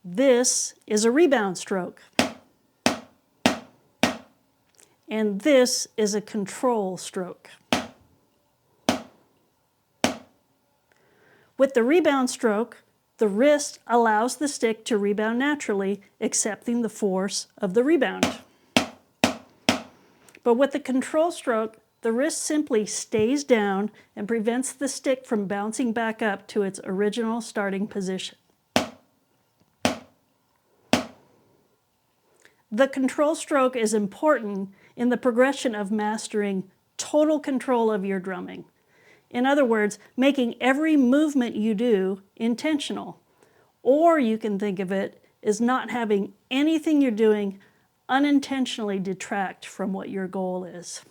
This is a rebound stroke. And this is a control stroke. With the rebound stroke, the wrist allows the stick to rebound naturally, accepting the force of the rebound. But with the control stroke, the wrist simply stays down and prevents the stick from bouncing back up to its original starting position. The control stroke is important in the progression of mastering total control of your drumming. In other words, making every movement you do intentional. Or you can think of it as not having anything you're doing unintentionally detract from what your goal is.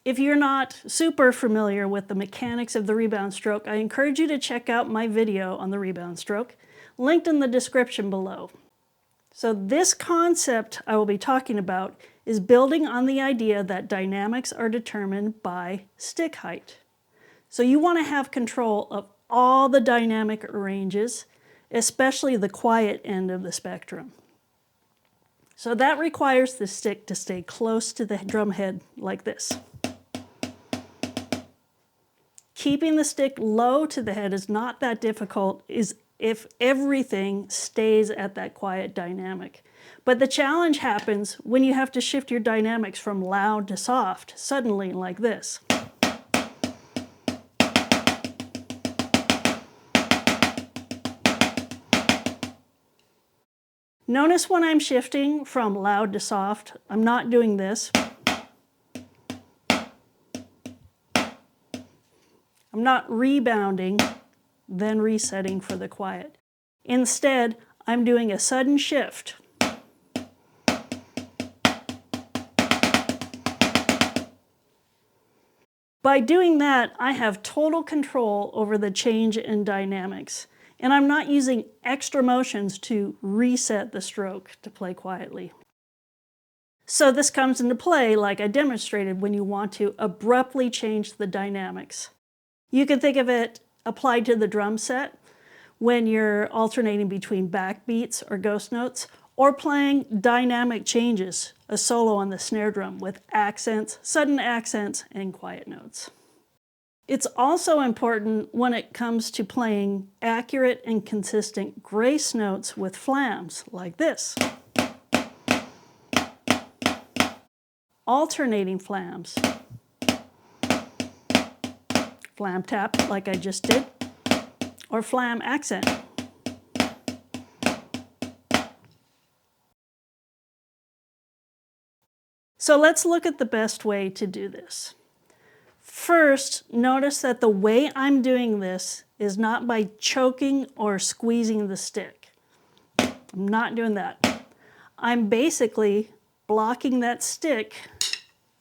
If you're not super familiar with the mechanics of the rebound stroke, I encourage you to check out my video on the rebound stroke, linked in the description below. So this concept I will be talking about is building on the idea that dynamics are determined by stick height. So you want to have control of all the dynamic ranges, especially the quiet end of the spectrum. So that requires the stick to stay close to the drum head like this. Keeping the stick low to the head is not that difficult if everything stays at that quiet dynamic. But the challenge happens when you have to shift your dynamics from loud to soft, suddenly like this. Notice when I'm shifting from loud to soft, I'm not doing this. I'm not rebounding, then resetting for the quiet. Instead, I'm doing a sudden shift. By doing that, I have total control over the change in dynamics. And I'm not using extra motions to reset the stroke to play quietly. So this comes into play, like I demonstrated, when you want to abruptly change the dynamics. You can think of it applied to the drum set when you're alternating between backbeats or ghost notes, or playing dynamic changes, a solo on the snare drum with accents, sudden accents, and quiet notes. It's also important when it comes to playing accurate and consistent grace notes with flams, like this. Alternating flams. Flam tap, like I just did, or flam accent. So let's look at the best way to do this. First, notice that the way I'm doing this is not by choking or squeezing the stick. I'm not doing that. I'm basically blocking that stick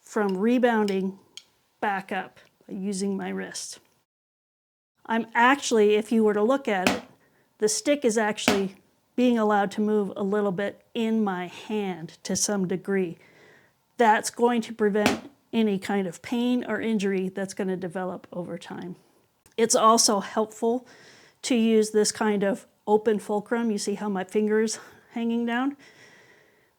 from rebounding back up by using my wrist. I'm actually, if you were to look at it, the stick is actually being allowed to move a little bit in my hand to some degree. That's going to prevent any kind of pain or injury that's going to develop over time. It's also helpful to use this kind of open fulcrum. You see how my finger's hanging down?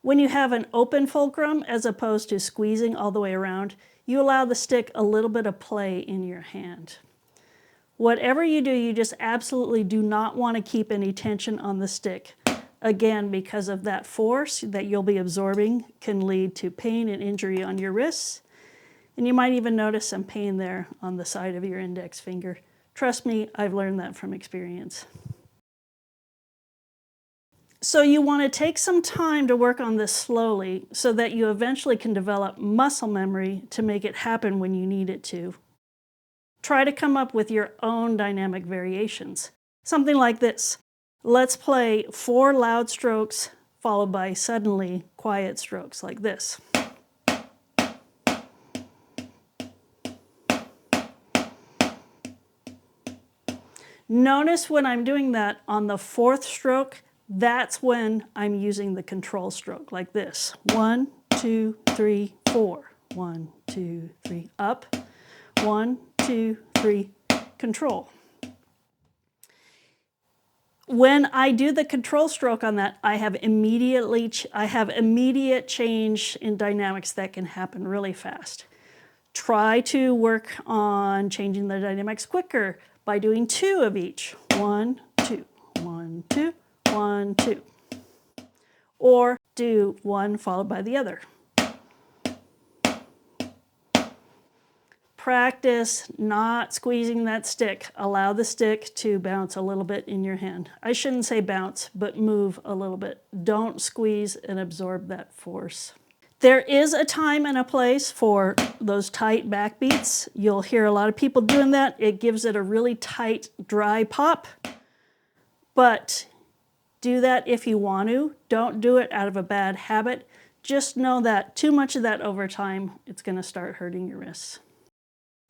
When you have an open fulcrum, as opposed to squeezing all the way around, you allow the stick a little bit of play in your hand. Whatever you do, you just absolutely do not want to keep any tension on the stick. Again, because of that force that you'll be absorbing can lead to pain and injury on your wrists. And you might even notice some pain there on the side of your index finger. Trust me, I've learned that from experience. So you want to take some time to work on this slowly so that you eventually can develop muscle memory to make it happen when you need it to. Try to come up with your own dynamic variations. Something like this. Let's play 4 loud strokes followed by suddenly quiet strokes like this. Notice when I'm doing that on the 4th stroke, that's when I'm using the control stroke like this. 1, 2, 3, 4. 1, 2, 3, up. 1, 2, 3, control. When I do the control stroke on that, I have immediate change in dynamics that can happen really fast. Try to work on changing the dynamics quicker by doing 2 of each. 1, 2, 1, 2, 1, 2. Or do one followed by the other. Practice not squeezing that stick. Allow the stick to bounce a little bit in your hand. I shouldn't say bounce, but move a little bit. Don't squeeze and absorb that force. There is a time and a place for those tight backbeats. You'll hear a lot of people doing that. It gives it a really tight, dry pop. But do that if you want to. Don't do it out of a bad habit. Just know that too much of that over time, it's going to start hurting your wrists.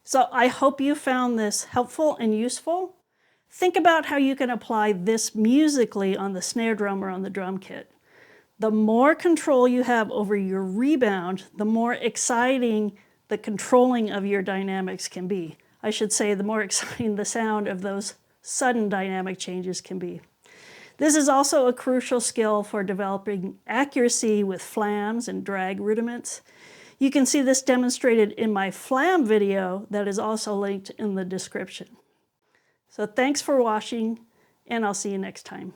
So I hope you found this helpful and useful. Think about how you can apply this musically on the snare drum or on the drum kit. The more control you have over your rebound, the more exciting the controlling of your dynamics can be. I should say the more exciting the sound of those sudden dynamic changes can be. This is also a crucial skill for developing accuracy with flams and drag rudiments. You can see this demonstrated in my Flam video that is also linked in the description. So thanks for watching, and I'll see you next time.